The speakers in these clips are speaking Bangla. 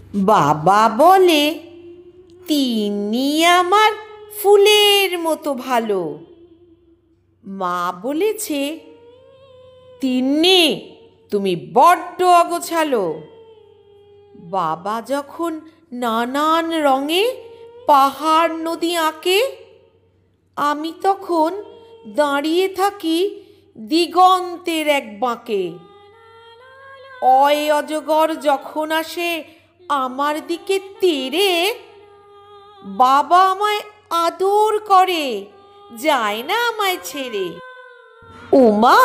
বাবা বলে তিন্নি আমার ফুলের মতো ভালো। মা বলেছে তিন্নি তুমি বড্ড অগোছালো। বাবা যখন নানান রঙে পাহাড় নদী আঁকে, আমি তখন দাঁড়িয়ে থাকি দিগন্তের এক বাঁকে। অয় অজগর যখন আসে আমার দিকে তেড়ে, বাবা আমায় আদর করে, যায় না আমায় ছেড়ে। ওমা,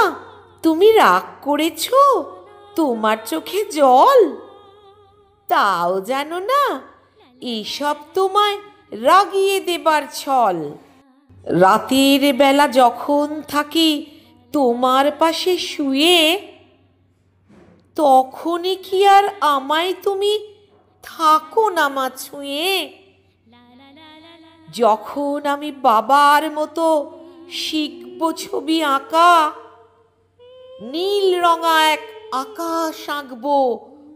তুমি রাগ করেছ? তোমার চোখে জল? তাও জানো না এসব তোমায় রাগিয়ে দেবার ছল। রাতের বেলা যখন থাকি তোমার পাশে শুয়ে, তখনই কি আর আমায় তুমি থাকো না মা ছুঁয়ে? যখন আমি বাবার মতো শিখব ছবি আঁকা, নীল রঙা এক আকাশ আঁকবো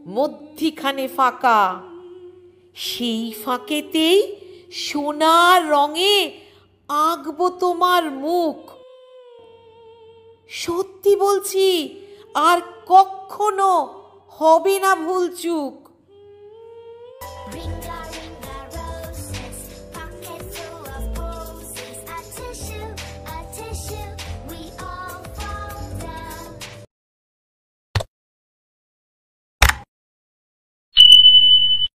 মধ্যিখানে ফাঁকা। সেই ফাঁকেতেই সোনার রঙে আঁকবো তোমার মুখ। সত্যি বলছি, আর কখনো হবে না ভুল চুক।